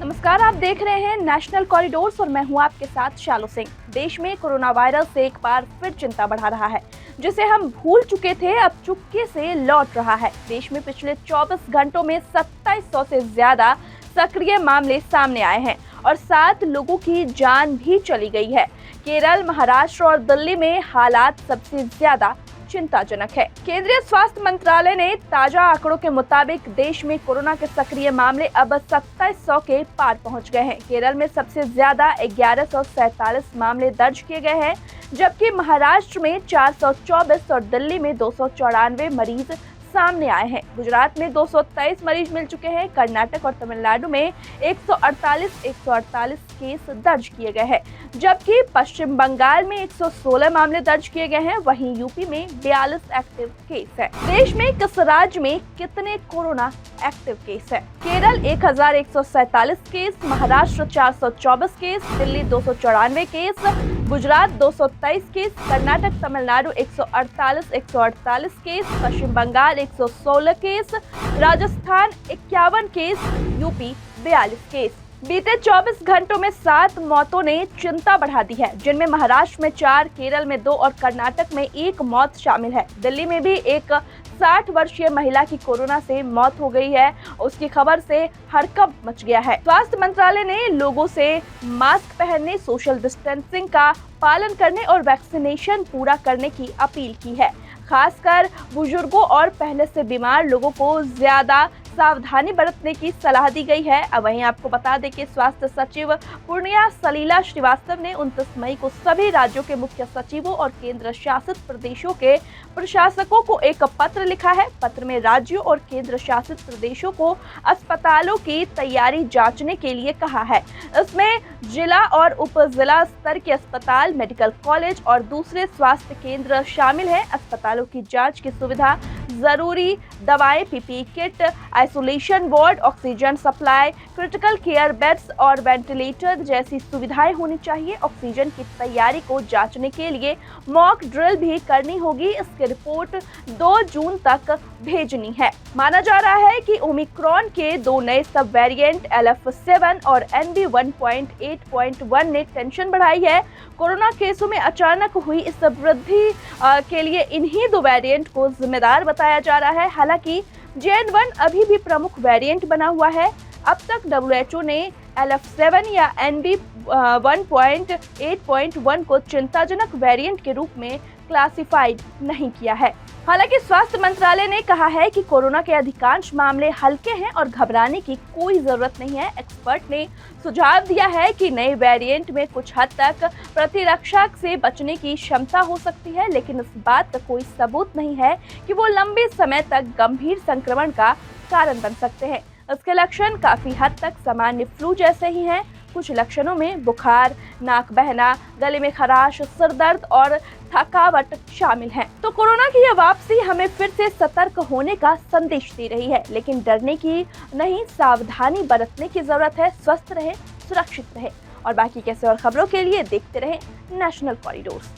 नमस्कार, आप देख रहे हैं नेशनल कॉरिडोर्स और मैं हूं आपके साथ शालू सिंह। देश में कोरोना वायरस से एक बार फिर चिंता बढ़ा रहा है, जिसे हम भूल चुके थे अब चुपके से लौट रहा है। देश में पिछले 24 घंटों में 2700 से ज्यादा सक्रिय मामले सामने आए हैं और 7 लोगों की जान भी चली गई है। केरल, महाराष्ट्र और दिल्ली में हालात सबसे ज्यादा चिंताजनक है। केंद्रीय स्वास्थ्य मंत्रालय ने ताजा आंकड़ों के मुताबिक देश में कोरोना के सक्रिय मामले अब 2700 के पार पहुंच गए हैं। केरल में सबसे ज्यादा 1147 मामले दर्ज किए गए हैं, जबकि महाराष्ट्र में 424 और दिल्ली में 294 मरीज सामने आए हैं। गुजरात में 223 मरीज मिल चुके हैं। कर्नाटक और तमिलनाडु में 148 केस दर्ज किए गए हैं, जबकि पश्चिम बंगाल में 116 मामले दर्ज किए गए हैं। वहीं यूपी में 42 एक्टिव केस है। देश में किस राज्य में कितने कोरोना एक्टिव केस है? Kerala 1147 case, Maharashtra 424 case, Delhi 294 case, Gujarat 223 case, Karnataka Tamil Nadu 148 case, Paschim Bangal 116 case, Rajasthan 51 case, UP 42 case. बीते 24 घंटों में 7 मौतों ने चिंता बढ़ा दी है, जिनमें महाराष्ट्र में 4, केरल में 2 और कर्नाटक में 1 मौत शामिल है। दिल्ली में भी एक 60 वर्षीय महिला की कोरोना से मौत हो गई है। उसकी खबर से हड़कंप मच गया है। स्वास्थ्य मंत्रालय ने लोगों से मास्क पहनने, सोशल डिस्टेंसिंग का पालन करने और वैक्सीनेशन पूरा करने की अपील की है। खासकर बुजुर्गों और पहले से बीमार लोगों को ज्यादा सावधानी बरतने की सलाह दी गई है। अब वहीं आपको बता दें कि स्वास्थ्य सचिव पुण्या सलीला श्रीवास्तव ने 29 मई को सभी राज्यों के मुख्य सचिवों और केंद्र शासित प्रदेशों के प्रशासकों को एक पत्र लिखा है। पत्र में राज्यों और केंद्र शासित प्रदेशों को अस्पतालों की तैयारी जांचने के लिए कहा है। इसमें जिला और उप जिला स्तर के अस्पताल, मेडिकल कॉलेज और दूसरे स्वास्थ्य केंद्र शामिल हैं। अस्पतालों की जांच की सुविधा, जरूरी दवाएं, PPE kit, isolation ward, oxygen supply, critical care beds और वेंटिलेटर जैसी सुविधाएं होनी चाहिए। ऑक्सीजन की तैयारी को जांचने के लिए मॉक ड्रिल भी करनी होगी। इसकी रिपोर्ट 2 जून तक भेजनी है। माना जा रहा है कि ओमिक्रॉन के 2 नए सब वेरिएंट LF7 और NB 1.8.1 ने टेंशन बढ़ाई है। कोरोना केसों में अचानक हुई इस वृद्धि के लिए इन्हीं 2 वेरिएंट को जिम्मेदार बताया जा रहा है। हालांकि JN1 अभी भी प्रमुख वेरिएंट बना हुआ है। अब तक WHO ने LF7 या NB 1.8.1 को चिंताजनक वेरिएंट के रूप में क्लासिफाइड नहीं किया है। हालांकि स्वास्थ्य मंत्रालय ने कहा है कि कोरोना के अधिकांश मामले हल्के हैं और घबराने की कोई जरूरत नहीं है। एक्सपर्ट ने सुझाव दिया है कि नए वेरिएंट में कुछ हद तक प्रतिरक्षा से बचने की क्षमता हो सकती है, लेकिन इस बात का कोई सबूत नहीं है कि वो लंबे समय तक गंभीर संक्रमण का कारण बन सकते हैं। इसके लक्षण काफी हद तक सामान्य फ्लू जैसे ही हैं। कुछ लक्षणों में बुखार, नाक बहना, गले में खराश, सिर दर्द और थकावट शामिल हैं। तो कोरोना की यह वापसी हमें फिर से सतर्क होने का संदेश दे रही है, लेकिन डरने की नहीं, सावधानी बरतने की जरूरत है। स्वस्थ रहे, सुरक्षित रहे और बाकी कैसे और खबरों के लिए देखते रहे नेशनल कॉरिडोर्स।